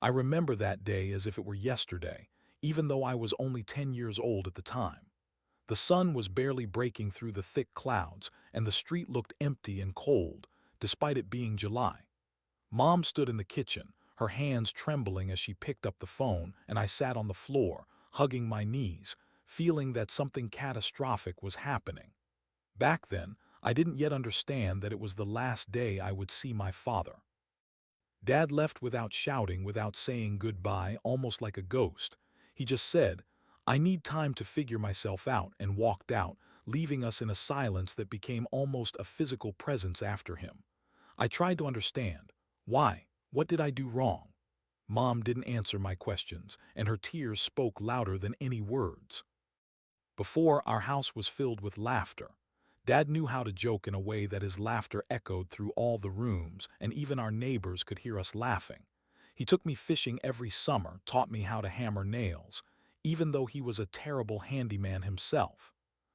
I remember that day as if it were yesterday, even though I was only 10 years old at the time. The sun was barely breaking through the thick clouds, and the street looked empty and cold, despite it being July. Mom stood in the kitchen, her hands trembling as she picked up the phone, and I sat on the floor, hugging my knees, feeling that something catastrophic was happening. Back then, I didn't yet understand that it was the last day I would see my father. Dad left without shouting, without saying goodbye, almost like a ghost. He just said, "I need time to figure myself out," and walked out, leaving us in a silence that became almost a physical presence after him. I tried to understand. Why? What did I do wrong? Mom didn't answer my questions, and her tears spoke louder than any words. Before, our house was filled with laughter. Dad knew how to joke in a way that his laughter echoed through all the rooms, and even our neighbors could hear us laughing. He took me fishing every summer, taught me how to hammer nails, even though he was a terrible handyman himself.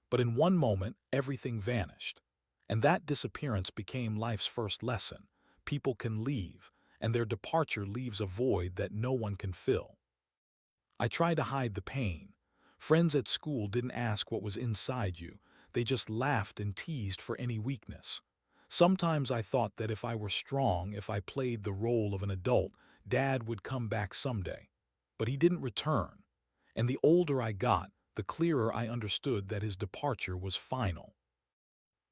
But in one moment, everything vanished. And that disappearance became life's first lesson. People can leave, and their departure leaves a void that no one can fill. I tried to hide the pain. Friends at school didn't ask what was inside you. They just laughed and teased for any weakness. Sometimes I thought that if I were strong, if I played the role of an adult, Dad would come back someday. But he didn't return. And the older I got, the clearer I understood that his departure was final.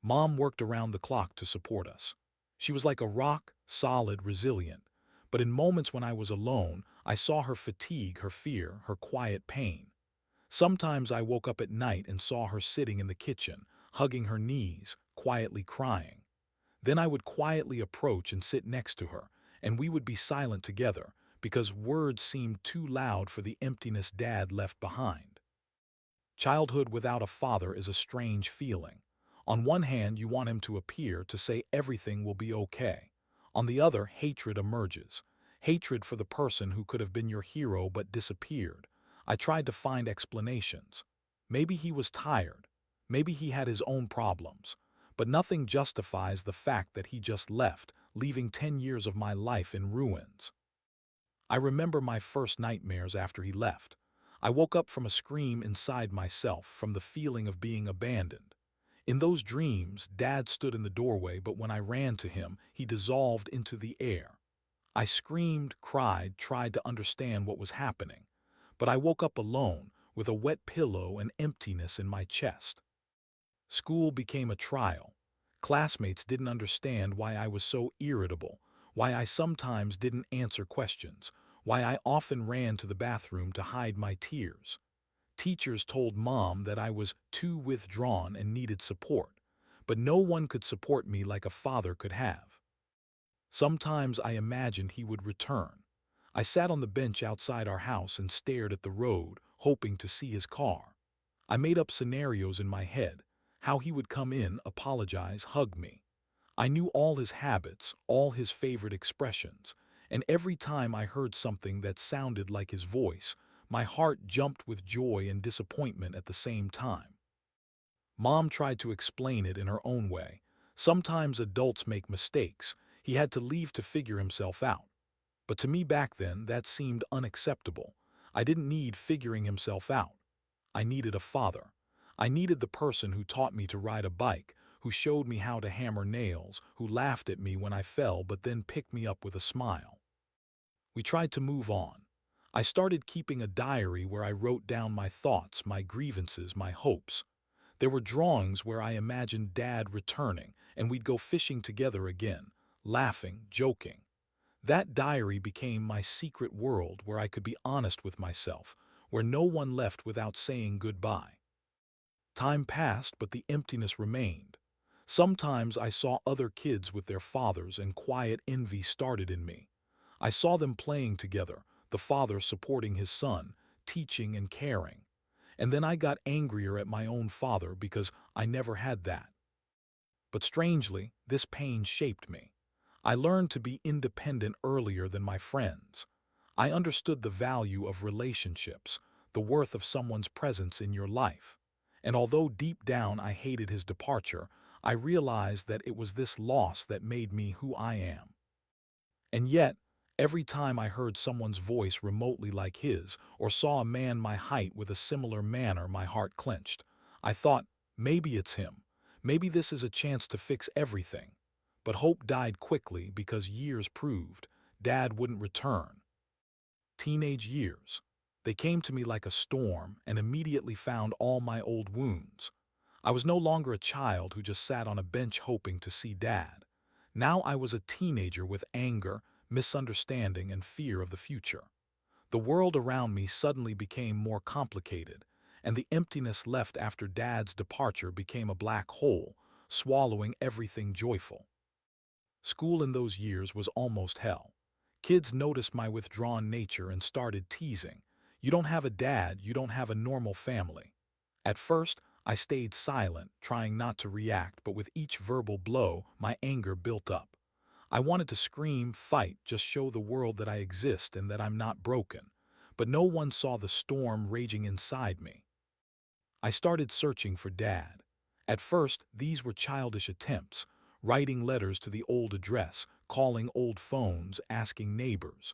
Mom worked around the clock to support us. She was like a rock, solid, resilient. But in moments when I was alone, I saw her fatigue, her fear, her quiet pain. Sometimes I woke up at night and saw her sitting in the kitchen, hugging her knees, quietly crying. Then I would quietly approach and sit next to her, and we would be silent together, because words seemed too loud for the emptiness Dad left behind. Childhood without a father is a strange feeling. On one hand, you want him to appear, to say everything will be okay. On the other, hatred emerges. Hatred for the person who could have been your hero but disappeared. I tried to find explanations. Maybe he was tired. Maybe he had his own problems. But nothing justifies the fact that he just left, leaving 10 years of my life in ruins. I remember my first nightmares after he left. I woke up from a scream inside myself, from the feeling of being abandoned. In those dreams, Dad stood in the doorway, but when I ran to him, he dissolved into the air. I screamed, cried, tried to understand what was happening. But I woke up alone, with a wet pillow and emptiness in my chest. School became a trial. Classmates didn't understand why I was so irritable, why I sometimes didn't answer questions, why I often ran to the bathroom to hide my tears. Teachers told Mom that I was too withdrawn and needed support, but no one could support me like a father could have. Sometimes I imagined he would return. I sat on the bench outside our house and stared at the road, hoping to see his car. I made up scenarios in my head, how he would come in, apologize, hug me. I knew all his habits, all his favorite expressions, and every time I heard something that sounded like his voice, my heart jumped with joy and disappointment at the same time. Mom tried to explain it in her own way. Sometimes adults make mistakes. He had to leave to figure himself out. But to me back then, that seemed unacceptable. I didn't need figuring himself out. I needed a father. I needed the person who taught me to ride a bike, who showed me how to hammer nails, who laughed at me when I fell but then picked me up with a smile. We tried to move on. I started keeping a diary where I wrote down my thoughts, my grievances, my hopes. There were drawings where I imagined Dad returning, and we'd go fishing together again, laughing, joking. That diary became my secret world where I could be honest with myself, where no one left without saying goodbye. Time passed, but the emptiness remained. Sometimes I saw other kids with their fathers, and quiet envy started in me. I saw them playing together, the father supporting his son, teaching and caring. And then I got angrier at my own father because I never had that. But strangely, this pain shaped me. I learned to be independent earlier than my friends. I understood the value of relationships, the worth of someone's presence in your life. And although deep down I hated his departure, I realized that it was this loss that made me who I am. And yet, Every time I heard someone's voice remotely like his, or saw a man my height with a similar manner, my heart clenched. I thought, maybe it's him. Maybe this is a chance to fix everything. But hope died quickly because years proved Dad wouldn't return. Teenage years. They came to me like a storm and immediately found all my old wounds. I was no longer a child who just sat on a bench hoping to see Dad. Now I was a teenager with anger, misunderstanding, and fear of the future. The world around me suddenly became more complicated, and the emptiness left after Dad's departure became a black hole, swallowing everything joyful. School in those years was almost hell. Kids noticed my withdrawn nature and started teasing. You don't have a dad, you don't have a normal family. At first, I stayed silent, trying not to react, but with each verbal blow, my anger built up. I wanted to scream, fight, just show the world that I exist and that I'm not broken. But no one saw the storm raging inside me. I started searching for Dad. At first, these were childish attempts, writing letters to the old address, calling old phones, asking neighbors.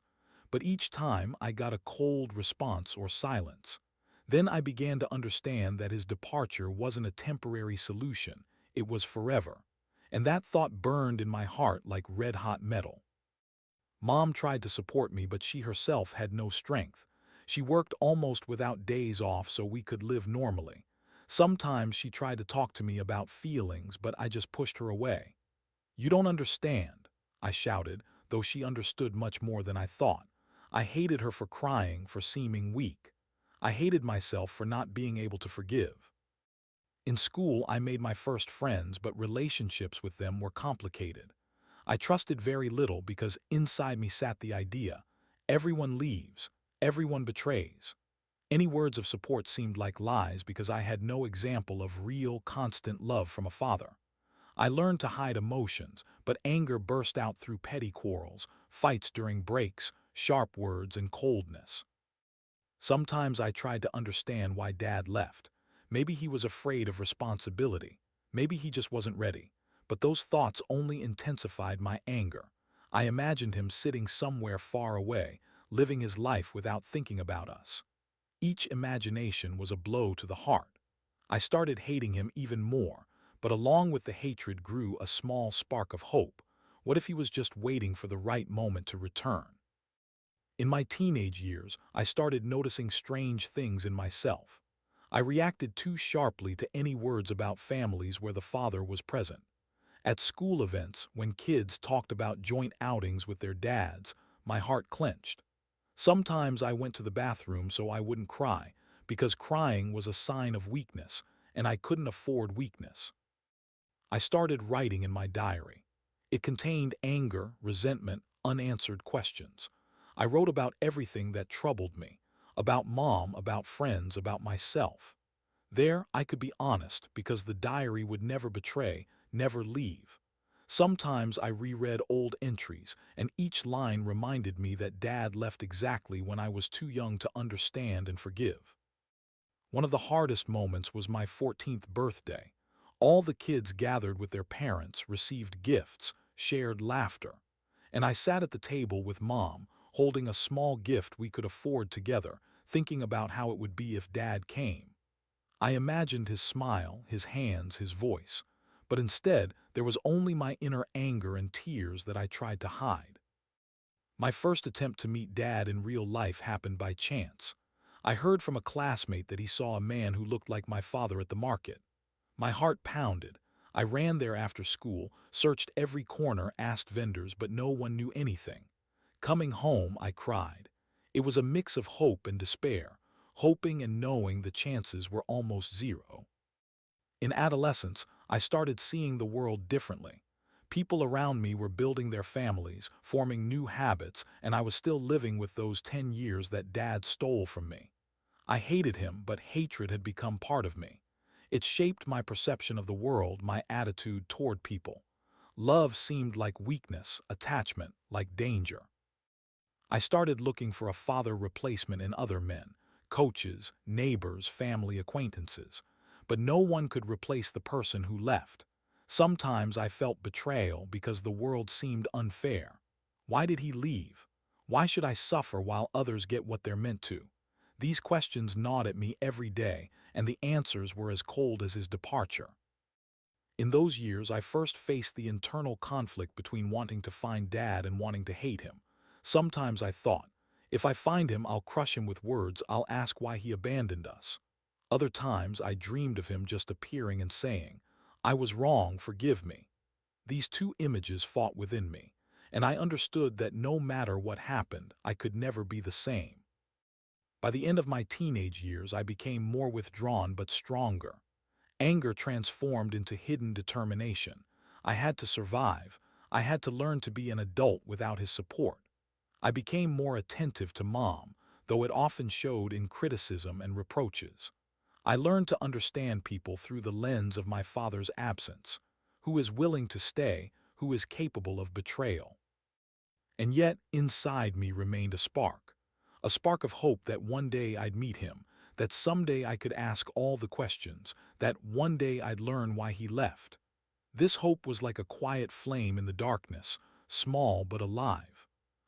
But each time I got a cold response or silence. Then I began to understand that his departure wasn't a temporary solution, it was forever. And that thought burned in my heart like red-hot metal. Mom tried to support me, but she herself had no strength. She worked almost without days off so we could live normally. Sometimes she tried to talk to me about feelings, but I just pushed her away. "You don't understand," I shouted, though she understood much more than I thought. I hated her for crying, for seeming weak. I hated myself for not being able to forgive. In school, I made my first friends, but relationships with them were complicated. I trusted very little because inside me sat the idea, everyone leaves, everyone betrays. Any words of support seemed like lies because I had no example of real, constant love from a father. I learned to hide emotions, but anger burst out through petty quarrels, fights during breaks, sharp words, and coldness. Sometimes I tried to understand why Dad left. Maybe he was afraid of responsibility. Maybe he just wasn't ready. But those thoughts only intensified my anger. I imagined him sitting somewhere far away, living his life without thinking about us. Each imagination was a blow to the heart. I started hating him even more, but along with the hatred grew a small spark of hope. What if he was just waiting for the right moment to return? In my teenage years, I started noticing strange things in myself. I reacted too sharply to any words about families where the father was present. At school events, when kids talked about joint outings with their dads, my heart clenched. Sometimes I went to the bathroom so I wouldn't cry, because crying was a sign of weakness, and I couldn't afford weakness. I started writing in my diary. It contained anger, resentment, unanswered questions. I wrote about everything that troubled me, about Mom, about friends, about myself. There, I could be honest because the diary would never betray, never leave. Sometimes I reread old entries, and each line reminded me that Dad left exactly when I was too young to understand and forgive. One of the hardest moments was my 14th birthday. All the kids gathered with their parents, received gifts, shared laughter. And I sat at the table with Mom, holding a small gift we could afford together, thinking about how it would be if Dad came. I imagined his smile, his hands, his voice. But instead, there was only my inner anger and tears that I tried to hide. My first attempt to meet Dad in real life happened by chance. I heard from a classmate that he saw a man who looked like my father at the market. My heart pounded. I ran there after school, searched every corner, asked vendors, but no one knew anything. Coming home, I cried. It was a mix of hope and despair, hoping and knowing the chances were almost zero. In adolescence, I started seeing the world differently. People around me were building their families, forming new habits, and I was still living with those 10 years that Dad stole from me. I hated him, but hatred had become part of me. It shaped my perception of the world, my attitude toward people. Love seemed like weakness, attachment like danger. I started looking for a father replacement in other men, coaches, neighbors, family acquaintances. But no one could replace the person who left. Sometimes I felt betrayal because the world seemed unfair. Why did he leave? Why should I suffer while others get what they're meant to? These questions gnawed at me every day, and the answers were as cold as his departure. In those years, I first faced the internal conflict between wanting to find Dad and wanting to hate him. Sometimes I thought, if I find him, I'll crush him with words, I'll ask why he abandoned us. Other times, I dreamed of him just appearing and saying, I was wrong, forgive me. These two images fought within me, and I understood that no matter what happened, I could never be the same. By the end of my teenage years, I became more withdrawn but stronger. Anger transformed into hidden determination. I had to survive. I had to learn to be an adult without his support. I became more attentive to Mom, though it often showed in criticism and reproaches. I learned to understand people through the lens of my father's absence. Who is willing to stay, who is capable of betrayal. And yet, inside me remained a spark of hope that one day I'd meet him, that someday I could ask all the questions, that one day I'd learn why he left. This hope was like a quiet flame in the darkness, small but alive.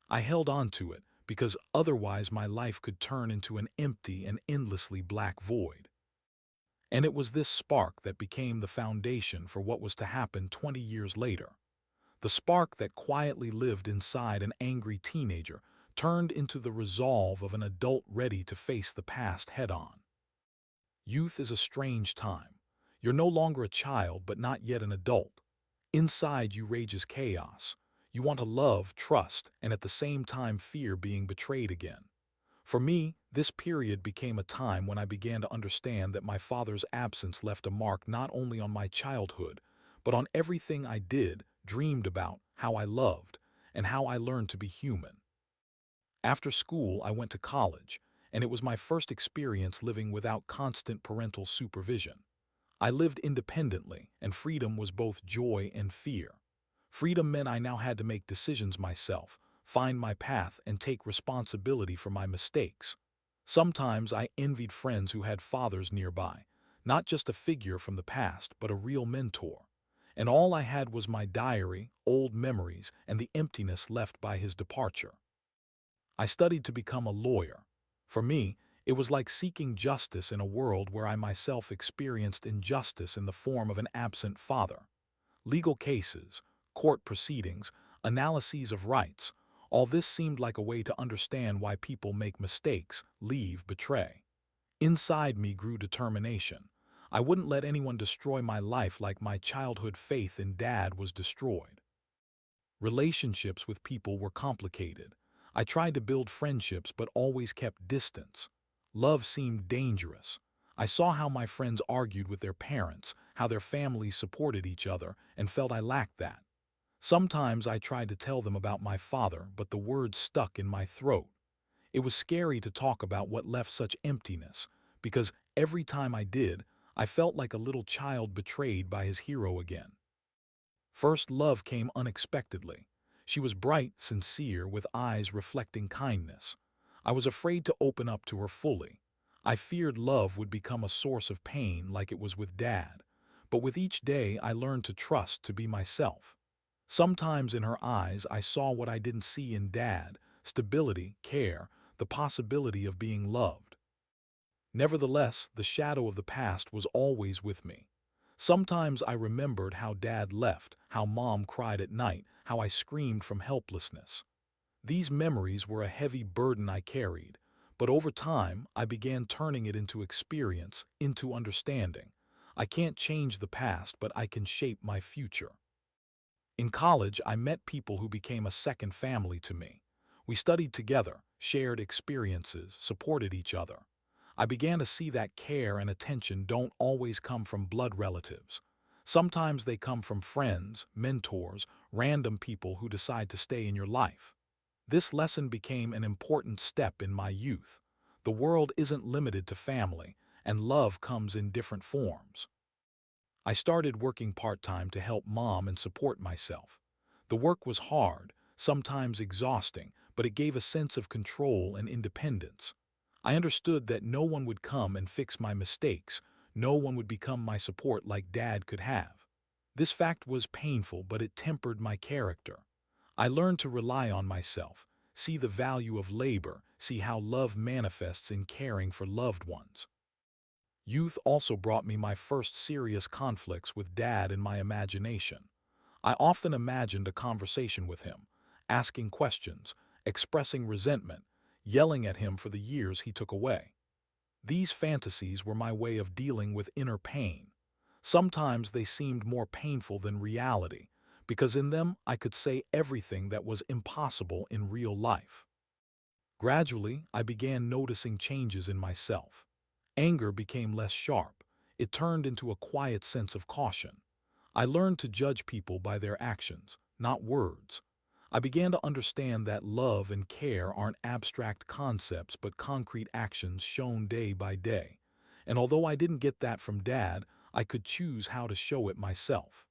I held on to it because otherwise my life could turn into an empty and endlessly black void. And it was this spark that became the foundation for what was to happen 20 years later. The spark that quietly lived inside an angry teenager turned into the resolve of an adult ready to face the past head-on. Youth is a strange time. You're no longer a child, but not yet an adult. Inside you rages chaos. You want to love, trust, and at the same time fear being betrayed again. For me, this period became a time when I began to understand that my father's absence left a mark not only on my childhood, but on everything I did, dreamed about, how I loved, and how I learned to be human. After school, I went to college, and it was my first experience living without constant parental supervision. I lived independently, and freedom was both joy and fear. Freedom meant I now had to make decisions myself, find my path, and take responsibility for my mistakes. Sometimes I envied friends who had fathers nearby, not just a figure from the past, but a real mentor. And all I had was my diary, old memories, and the emptiness left by his departure. I studied to become a lawyer. For me, it was like seeking justice in a world where I myself experienced injustice in the form of an absent father. Legal cases, court proceedings, analyses of rights, all this seemed like a way to understand why people make mistakes, leave, betray. Inside me grew determination. I wouldn't let anyone destroy my life like my childhood faith in Dad was destroyed. Relationships with people were complicated. I tried to build friendships but always kept distance. Love seemed dangerous. I saw how my friends argued with their parents, how their families supported each other, and felt I lacked that. Sometimes I tried to tell them about my father, but the words stuck in my throat. It was scary to talk about what left such emptiness, because every time I did, I felt like a little child betrayed by his hero again. First love came unexpectedly. She was bright, sincere, with eyes reflecting kindness. I was afraid to open up to her fully. I feared love would become a source of pain like it was with Dad. But with each day, I learned to trust, to be myself. Sometimes in her eyes, I saw what I didn't see in Dad: stability, care, the possibility of being loved. Nevertheless, the shadow of the past was always with me. Sometimes I remembered how Dad left, how Mom cried at night, how I screamed from helplessness. These memories were a heavy burden I carried, but over time I began turning it into experience, into understanding. I can't change the past, but I can shape my future. In college, I met people who became a second family to me. We studied together, shared experiences, supported each other. I began to see that care and attention don't always come from blood relatives. Sometimes they come from friends, mentors, random people who decide to stay in your life. This lesson became an important step in my youth. The world isn't limited to family, and love comes in different forms. I started working part-time to help Mom and support myself. The work was hard, sometimes exhausting, but it gave a sense of control and independence. I understood that no one would come and fix my mistakes, no one would become my support like Dad could have. This fact was painful, but it tempered my character. I learned to rely on myself, see the value of labor, see how love manifests in caring for loved ones. Youth also brought me my first serious conflicts with Dad in my imagination. I often imagined a conversation with him, asking questions, expressing resentment, yelling at him for the years he took away. These fantasies were my way of dealing with inner pain. Sometimes they seemed more painful than reality, because in them I could say everything that was impossible in real life. Gradually, I began noticing changes in myself. Anger became less sharp. It turned into a quiet sense of caution. I learned to judge people by their actions, not words. I began to understand that love and care aren't abstract concepts but concrete actions shown day by day. And although I didn't get that from Dad, I could choose how to show it myself.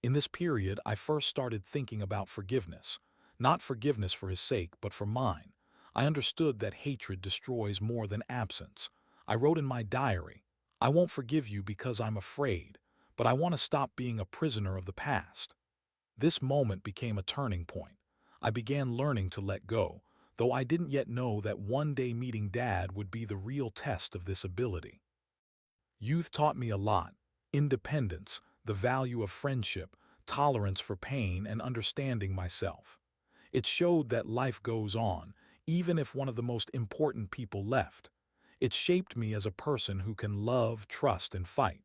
In this period, I first started thinking about forgiveness. Not forgiveness for his sake, but for mine. I understood that hatred destroys more than absence. I wrote in my diary, "I won't forgive you because I'm afraid, but I want to stop being a prisoner of the past." This moment became a turning point. I began learning to let go, though I didn't yet know that one day meeting Dad would be the real test of this ability. Youth taught me a lot: independence, the value of friendship, tolerance for pain, and understanding myself. It showed that life goes on, even if one of the most important people left. It shaped me as a person who can love, trust, and fight.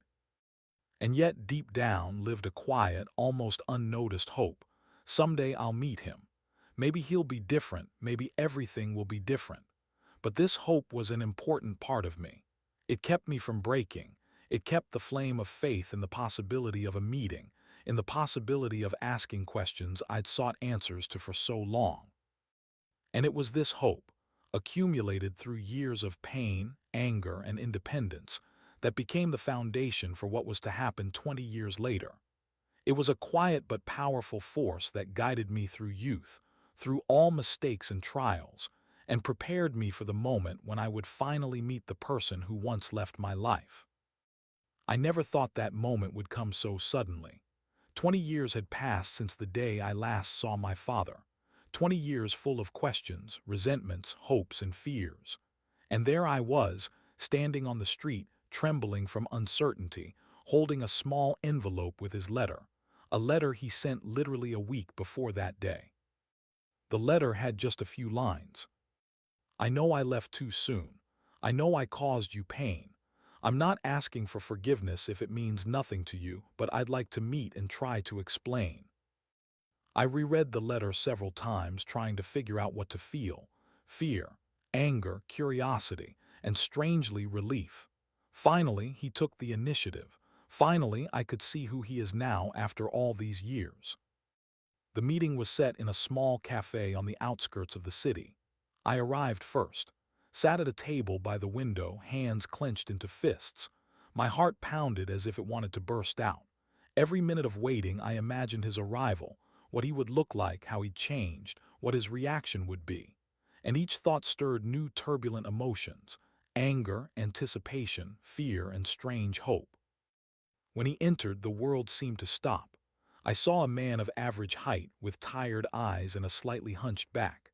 And yet, deep down, lived a quiet, almost unnoticed hope. Someday I'll meet him. Maybe he'll be different, maybe everything will be different. But this hope was an important part of me. It kept me from breaking. It kept the flame of faith in the possibility of a meeting, in the possibility of asking questions I'd sought answers to for so long. And it was this hope, accumulated through years of pain, anger, and independence, that became the foundation for what was to happen 20 years later. It was a quiet but powerful force that guided me through youth, through all mistakes and trials, and prepared me for the moment when I would finally meet the person who once left my life. I never thought that moment would come so suddenly. 20 years had passed since the day I last saw my father. 20 years full of questions, resentments, hopes, and fears. And there I was, standing on the street, trembling from uncertainty, holding a small envelope with his letter. A letter he sent literally a week before that day. The letter had just a few lines. "I know I left too soon. I know I caused you pain. I'm not asking for forgiveness if it means nothing to you, but I'd like to meet and try to explain." I reread the letter several times, trying to figure out what to feel: fear, anger, curiosity, and strangely relief. Finally, he took the initiative. Finally, I could see who he is now after all these years. The meeting was set in a small cafe on the outskirts of the city. I arrived first, sat at a table by the window, hands clenched into fists. My heart pounded as if it wanted to burst out. Every minute of waiting, I imagined his arrival, what he would look like, how he'd changed, what his reaction would be. And each thought stirred new turbulent emotions: anger, anticipation, fear, and strange hope. When he entered, the world seemed to stop. I saw a man of average height, with tired eyes and a slightly hunched back.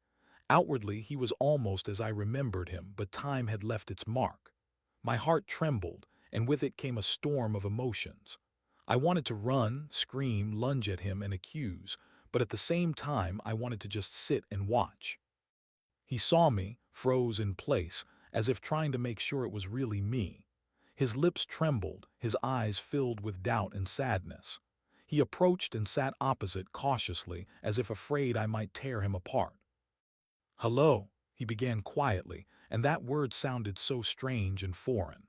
Outwardly, he was almost as I remembered him, but time had left its mark. My heart trembled, and with it came a storm of emotions. I wanted to run, scream, lunge at him, and accuse, but at the same time I wanted to just sit and watch. He saw me, froze in place, as if trying to make sure it was really me. His lips trembled, his eyes filled with doubt and sadness. He approached and sat opposite cautiously, as if afraid I might tear him apart. "Hello," he began quietly, and that word sounded so strange and foreign.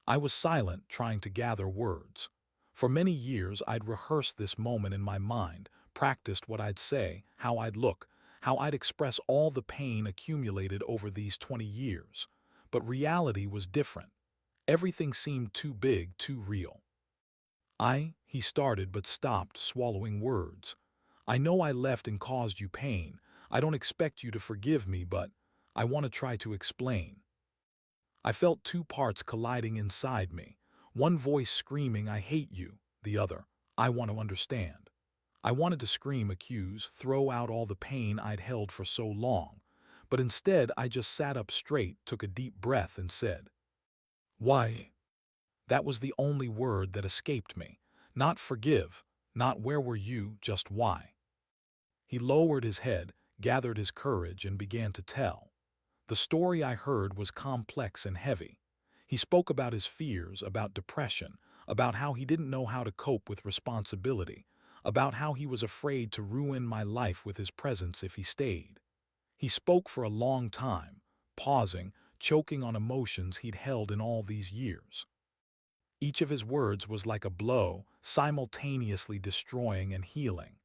I was silent, trying to gather words. For many years I'd rehearsed this moment in my mind, practiced what I'd say, how I'd look, how I'd express all the pain accumulated over these 20 years. But reality was different. Everything seemed too big, too real. He started but stopped, swallowing words. "I know I left and caused you pain. I don't expect you to forgive me, but I want to try to explain." I felt two parts colliding inside me. One voice screaming, "I hate you." The other, "I want to understand." I wanted to scream, accuse, throw out all the pain I'd held for so long, but instead I just sat up straight, took a deep breath, and said, "Why?" That was the only word that escaped me. Not forgive, not where were you, just why. He lowered his head, gathered his courage, and began to tell. The story I heard was complex and heavy. He spoke about his fears, about depression, about how he didn't know how to cope with responsibility, about how he was afraid to ruin my life with his presence if he stayed. He spoke for a long time, pausing, choking on emotions he'd held in all these years. Each of his words was like a blow, simultaneously destroying and healing.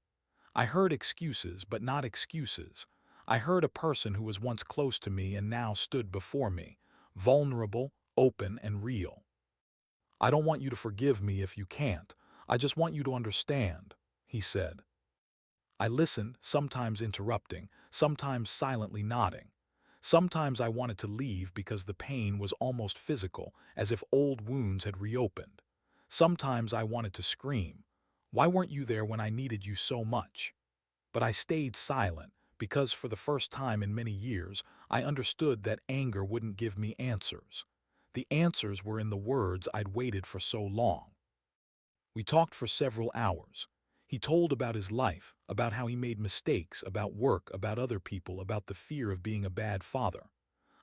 I heard excuses, but not excuses. I heard a person who was once close to me and now stood before me, vulnerable, open, and real. "I don't want you to forgive me if you can't. I just want you to understand," he said. I listened, sometimes interrupting, sometimes silently nodding. Sometimes I wanted to leave because the pain was almost physical, as if old wounds had reopened. Sometimes I wanted to scream, "Why weren't you there when I needed you so much?" But I stayed silent because for the first time in many years, I understood that anger wouldn't give me answers. The answers were in the words I'd waited for so long. We talked for several hours. He told about his life, about how he made mistakes, about work, about other people, about the fear of being a bad father.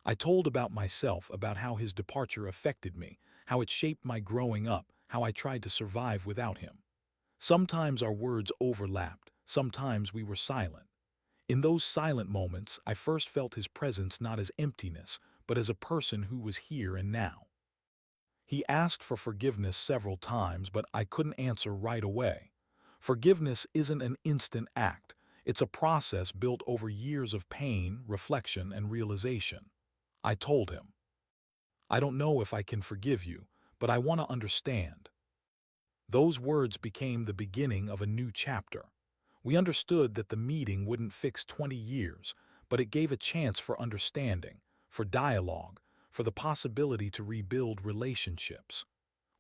I told about myself, about how his departure affected me, how it shaped my growing up, how I tried to survive without him. Sometimes our words overlapped, sometimes we were silent. In those silent moments, I first felt his presence not as emptiness, but as a person who was here and now. He asked for forgiveness several times, but I couldn't answer right away. Forgiveness isn't an instant act. It's a process built over years of pain, reflection, and realization. I told him, "I don't know if I can forgive you, but I want to understand." Those words became the beginning of a new chapter. We understood that the meeting wouldn't fix 20 years, but it gave a chance for understanding, for dialogue, for the possibility to rebuild relationships.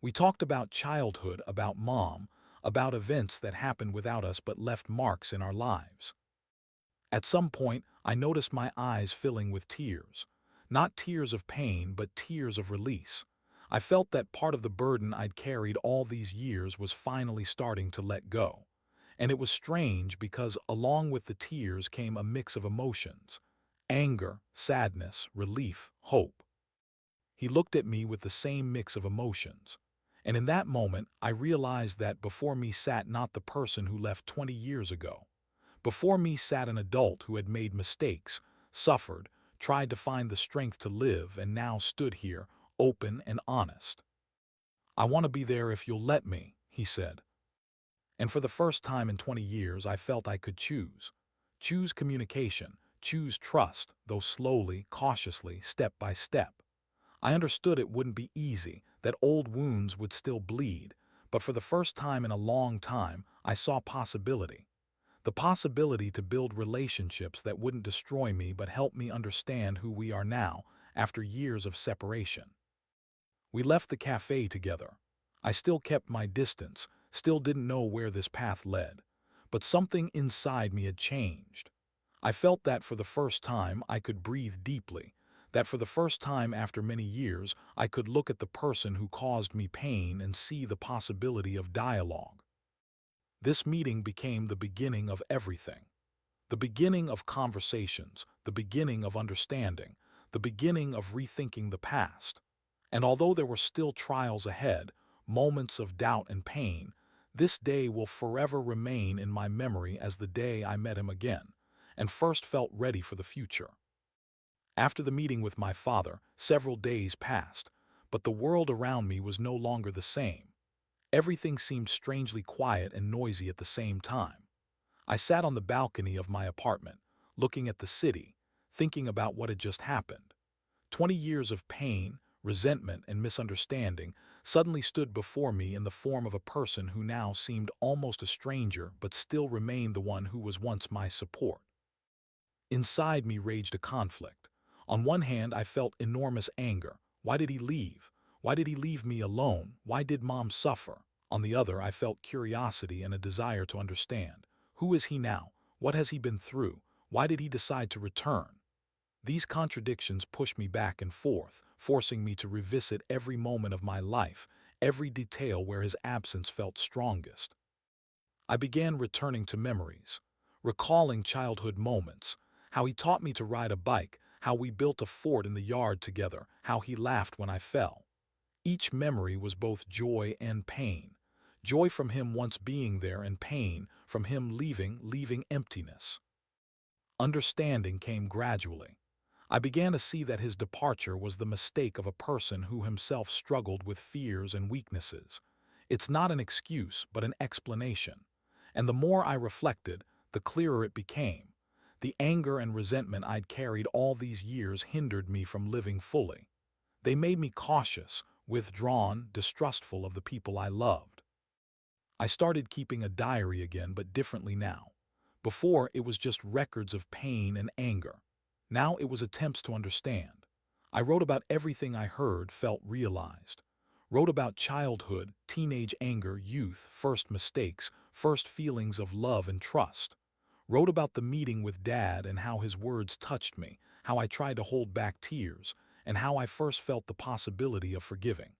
We talked about childhood, about mom, about events that happened without us but left marks in our lives. At some point, I noticed my eyes filling with tears. Not tears of pain, but tears of release. I felt that part of the burden I'd carried all these years was finally starting to let go. And it was strange because along with the tears came a mix of emotions: anger, sadness, relief, hope. He looked at me with the same mix of emotions. And in that moment, I realized that before me sat not the person who left 20 years ago. Before me sat an adult who had made mistakes, suffered, tried to find the strength to live, and now stood here, open and honest. "I want to be there if you'll let me," he said. And for the first time in 20 years, I felt I could choose. Choose communication, choose trust, though slowly, cautiously, step by step. I understood it wouldn't be easy, that old wounds would still bleed, but for the first time in a long time, I saw possibility. The possibility to build relationships that wouldn't destroy me but help me understand who we are now, after years of separation. We left the cafe together. I still kept my distance, still didn't know where this path led. But something inside me had changed. I felt that for the first time I could breathe deeply, that for the first time after many years I could look at the person who caused me pain and see the possibility of dialogue. This meeting became the beginning of everything. The beginning of conversations, the beginning of understanding, the beginning of rethinking the past. And although there were still trials ahead, moments of doubt and pain, this day will forever remain in my memory as the day I met him again, and first felt ready for the future. After the meeting with my father, several days passed, but the world around me was no longer the same. Everything seemed strangely quiet and noisy at the same time. I sat on the balcony of my apartment, looking at the city, thinking about what had just happened. 20 years of pain, resentment, and misunderstanding suddenly stood before me in the form of a person who now seemed almost a stranger but still remained the one who was once my support. Inside me raged a conflict. On one hand, I felt enormous anger. Why did he leave? Why did he leave me alone? Why did Mom suffer? On the other, I felt curiosity and a desire to understand. Who is he now? What has he been through? Why did he decide to return? These contradictions pushed me back and forth, forcing me to revisit every moment of my life, every detail where his absence felt strongest. I began returning to memories, recalling childhood moments, how he taught me to ride a bike, how we built a fort in the yard together, how he laughed when I fell. Each memory was both joy and pain. Joy from him once being there and pain from him leaving emptiness. Understanding came gradually. I began to see that his departure was the mistake of a person who himself struggled with fears and weaknesses. It's not an excuse, but an explanation. And the more I reflected, the clearer it became. The anger and resentment I'd carried all these years hindered me from living fully. They made me cautious, withdrawn, distrustful of the people I loved. I started keeping a diary again, but differently now. Before, it was just records of pain and anger. Now it was attempts to understand. I wrote about everything I heard, felt, realized. Wrote about childhood, teenage anger, youth, first mistakes, first feelings of love and trust. Wrote about the meeting with Dad and how his words touched me, how I tried to hold back tears, and how I first felt the possibility of forgiving.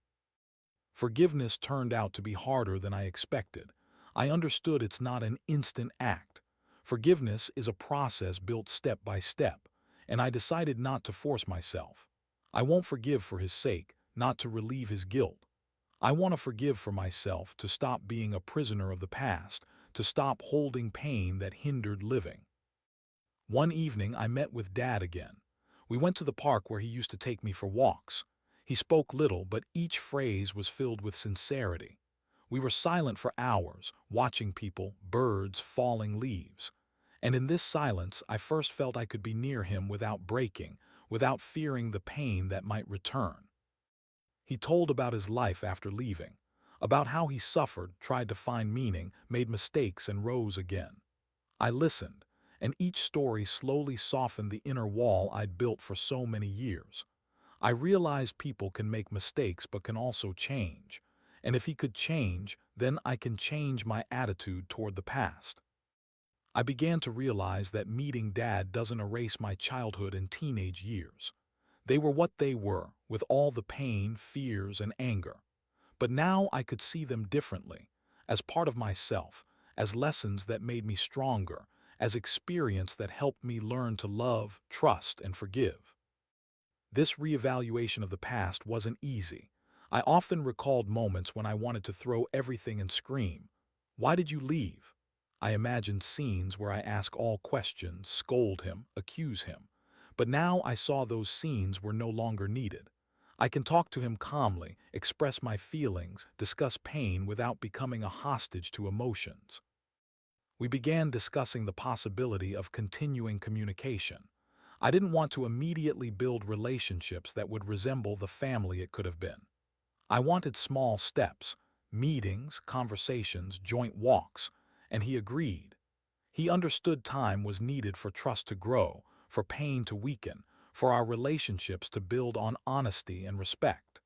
Forgiveness turned out to be harder than I expected. I understood it's not an instant act. Forgiveness is a process built step by step, and I decided not to force myself. I won't forgive for his sake, not to relieve his guilt. I want to forgive for myself, to stop being a prisoner of the past, to stop holding pain that hindered living. One evening I met with Dad again. We went to the park where he used to take me for walks. He spoke little, but each phrase was filled with sincerity. We were silent for hours, watching people, birds, falling leaves. And in this silence, I first felt I could be near him without breaking, without fearing the pain that might return. He told about his life after leaving, about how he suffered, tried to find meaning, made mistakes, and rose again. I listened, and each story slowly softened the inner wall I'd built for so many years. I realized people can make mistakes but can also change. And if he could change, then I can change my attitude toward the past. I began to realize that meeting Dad doesn't erase my childhood and teenage years. They were what they were, with all the pain, fears, and anger. But now I could see them differently, as part of myself, as lessons that made me stronger, as experience that helped me learn to love, trust, and forgive. This reevaluation of the past wasn't easy. I often recalled moments when I wanted to throw everything and scream, "Why did you leave?" I imagined scenes where I ask all questions, scold him, accuse him. But now I saw those scenes were no longer needed. I can talk to him calmly, express my feelings, discuss pain without becoming a hostage to emotions. We began discussing the possibility of continuing communication. I didn't want to immediately build relationships that would resemble the family it could have been. I wanted small steps, meetings, conversations, joint walks, and he agreed. He understood time was needed for trust to grow, for pain to weaken, for our relationships to build on honesty and respect.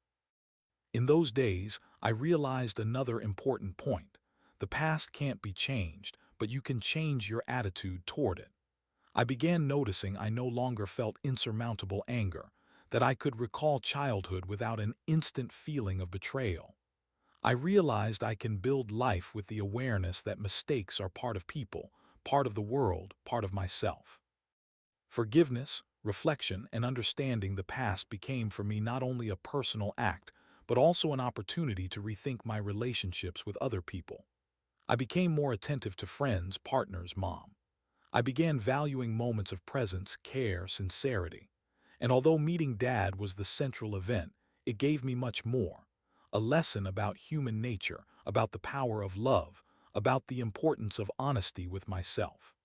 In those days, I realized another important point. The past can't be changed, but you can change your attitude toward it. I began noticing I no longer felt insurmountable anger, that I could recall childhood without an instant feeling of betrayal. I realized I can build life with the awareness that mistakes are part of people, part of the world, part of myself. Forgiveness, reflection, and understanding the past became for me not only a personal act, but also an opportunity to rethink my relationships with other people. I became more attentive to friends, partners, mom. I began valuing moments of presence, care, sincerity. And although meeting Dad was the central event, it gave me much more. A lesson about human nature, about the power of love, about the importance of honesty with myself.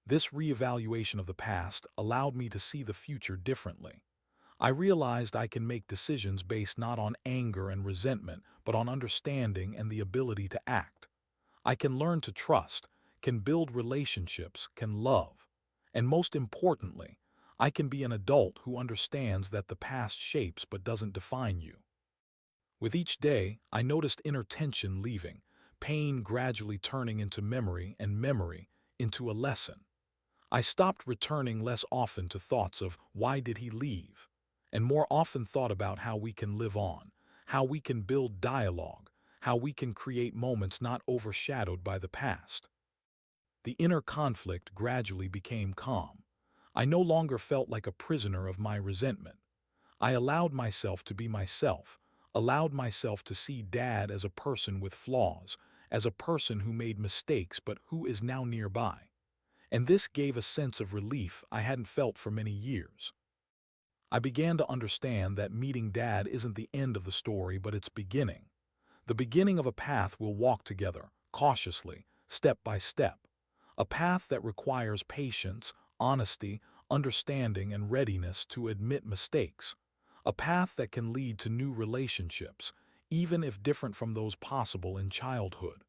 This reevaluation of the past allowed me to see the future differently. I realized I can make decisions based not on anger and resentment, but on understanding and the ability to act. I can learn to trust, can build relationships, can love. And most importantly, I can be an adult who understands that the past shapes but doesn't define you. With each day, I noticed inner tension leaving. pain gradually turning into memory and memory into a lesson. I stopped returning less often to thoughts of why did he leave, and more often thought about how we can live on, how we can build dialogue, how we can create moments not overshadowed by the past. The inner conflict gradually became calm. I no longer felt like a prisoner of my resentment. I allowed myself to be myself, allowed myself to see Dad as a person with flaws, as a person who made mistakes but who is now nearby. And this gave a sense of relief I hadn't felt for many years. I began to understand that meeting Dad isn't the end of the story, but its beginning. The beginning of a path we'll walk together, cautiously, step by step. A path that requires patience, honesty, understanding, and readiness to admit mistakes. A path that can lead to new relationships, even if different from those possible in childhood.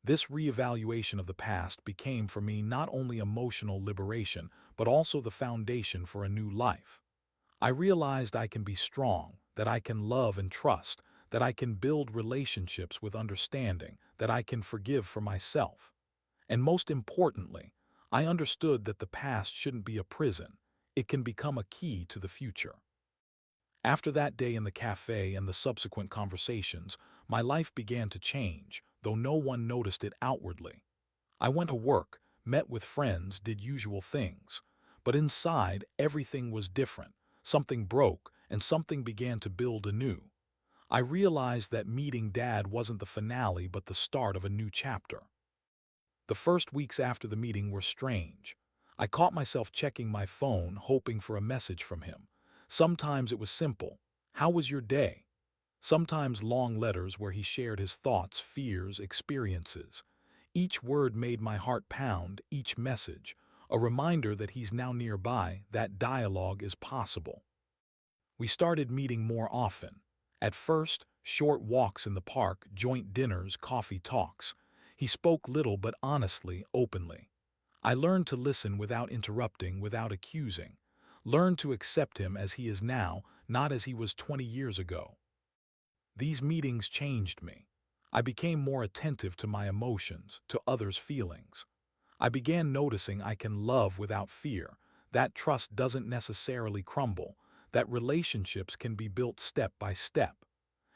This reevaluation of the past became for me not only emotional liberation, but also the foundation for a new life. I realized I can be strong, that I can love and trust, that I can build relationships with understanding, that I can forgive for myself. And most importantly, I understood that the past shouldn't be a prison. It can become a key to the future. After that day in the cafe and the subsequent conversations, my life began to change, though no one noticed it outwardly. I went to work, met with friends, did usual things. But inside, everything was different. Something broke, and something began to build anew. I realized that meeting Dad wasn't the finale but the start of a new chapter. The first weeks after the meeting were strange. I caught myself checking my phone, hoping for a message from him. Sometimes it was simple, "How was your day?" Sometimes long letters where he shared his thoughts, fears, experiences. Each word made my heart pound, each message, a reminder that he's now nearby, that dialogue is possible. We started meeting more often. At first, short walks in the park, joint dinners, coffee talks. He spoke little but honestly, openly. I learned to listen without interrupting, without accusing. Learned to accept him as he is now, not as he was 20 years ago. These meetings changed me. I became more attentive to my emotions, to others' feelings. I began noticing I can love without fear, that trust doesn't necessarily crumble, that relationships can be built step by step.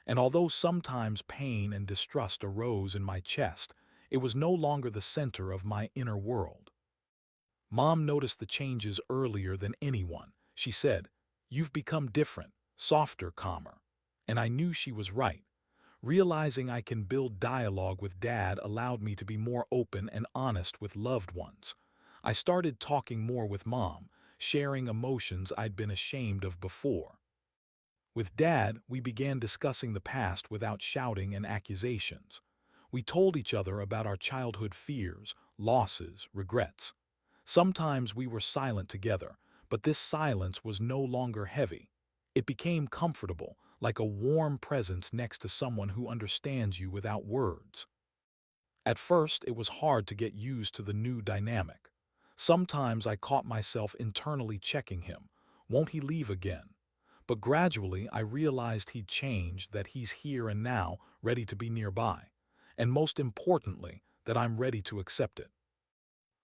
And although sometimes pain and distrust arose in my chest, it was no longer the center of my inner world. Mom noticed the changes earlier than anyone. She said, "You've become different, softer, calmer." And I knew she was right. Realizing I can build dialogue with Dad allowed me to be more open and honest with loved ones. I started talking more with Mom, sharing emotions I'd been ashamed of before. With Dad, we began discussing the past without shouting and accusations. We told each other about our childhood fears, losses, regrets. Sometimes we were silent together, but this silence was no longer heavy. It became comfortable, like a warm presence next to someone who understands you without words. At first, it was hard to get used to the new dynamic. Sometimes I caught myself internally checking him. Won't he leave again? But gradually I realized he'd changed, that he's here and now, ready to be nearby. And most importantly, that I'm ready to accept it.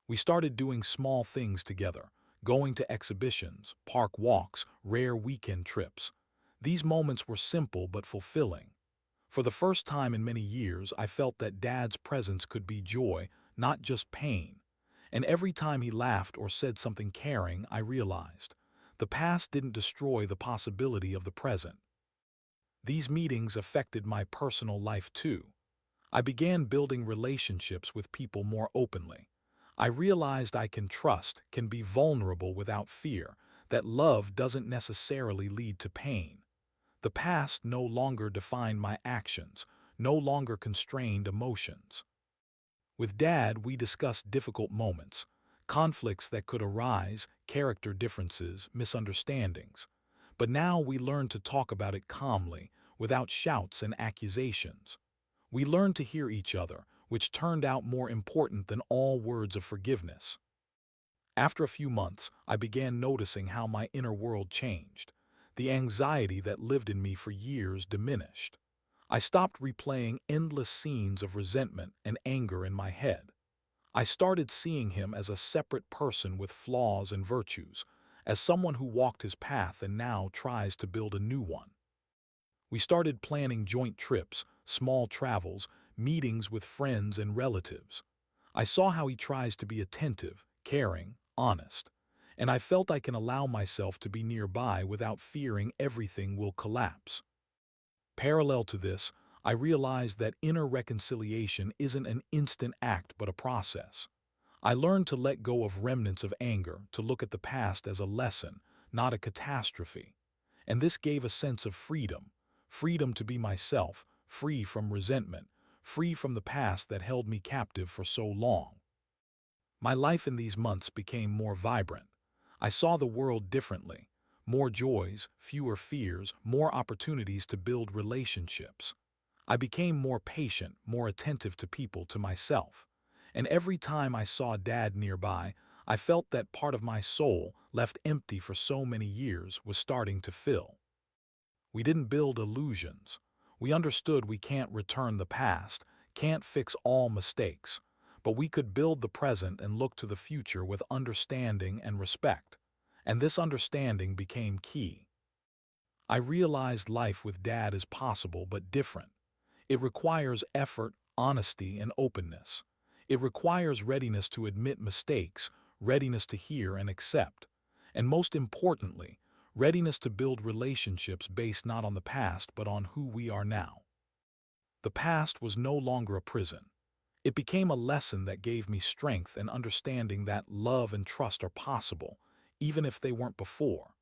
We started doing small things together, going to exhibitions, park walks, rare weekend trips. These moments were simple but fulfilling. For the first time in many years, I felt that Dad's presence could be joy, not just pain. And every time he laughed or said something caring, I realized the past didn't destroy the possibility of the present. These meetings affected my personal life too. I began building relationships with people more openly. I realized I can trust, can be vulnerable without fear, that love doesn't necessarily lead to pain. The past no longer defined my actions, no longer constrained emotions. With Dad, we discussed difficult moments, conflicts that could arise, character differences, misunderstandings. But now we learned to talk about it calmly, without shouts and accusations. We learned to hear each other, which turned out more important than all words of forgiveness. After a few months, I began noticing how my inner world changed. The anxiety that lived in me for years diminished. I stopped replaying endless scenes of resentment and anger in my head. I started seeing him as a separate person with flaws and virtues, as someone who walked his path and now tries to build a new one. We started planning joint trips, small travels, meetings with friends and relatives. I saw how he tries to be attentive, caring, honest, and I felt I can allow myself to be nearby without fearing everything will collapse. Parallel to this, I realized that inner reconciliation isn't an instant act but a process. I learned to let go of remnants of anger, to look at the past as a lesson, not a catastrophe. And this gave a sense of freedom, freedom to be myself, free from resentment, free from the past that held me captive for so long. My life in these months became more vibrant. I saw the world differently. More joys, fewer fears, more opportunities to build relationships. I became more patient, more attentive to people, to myself. And every time I saw Dad nearby, I felt that part of my soul, left empty for so many years, was starting to fill. We didn't build illusions. We understood we can't return the past, can't fix all mistakes, but we could build the present and look to the future with understanding and respect. And this understanding became key. I realized life with Dad is possible but different. It requires effort, honesty, and openness. It requires readiness to admit mistakes, readiness to hear and accept, and most importantly, readiness to build relationships based not on the past but on who we are now. The past was no longer a prison. It became a lesson that gave me strength and understanding that love and trust are possible, even if they weren't before.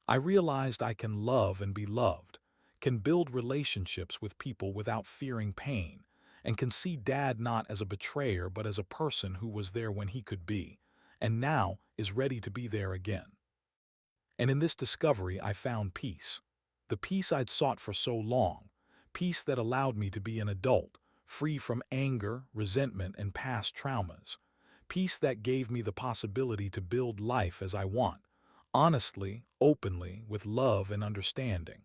I realized I can love and be loved, can build relationships with people without fearing pain, and can see Dad not as a betrayer but as a person who was there when he could be, and now is ready to be there again. And in this discovery I found peace. The peace I'd sought for so long, peace that allowed me to be an adult, free from anger, resentment, and past traumas, peace that gave me the possibility to build life as I want, honestly, openly, with love and understanding.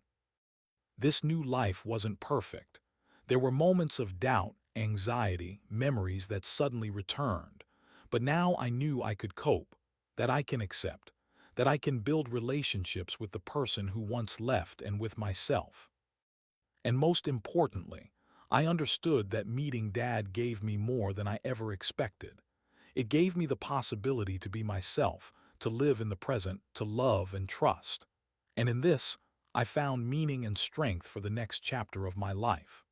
This new life wasn't perfect. There were moments of doubt, anxiety, memories that suddenly returned. But now I knew I could cope, that I can accept, that I can build relationships with the person who once left and with myself. And most importantly, I understood that meeting Dad gave me more than I ever expected. It gave me the possibility to be myself, to live in the present, to love and trust. And in this, I found meaning and strength for the next chapter of my life.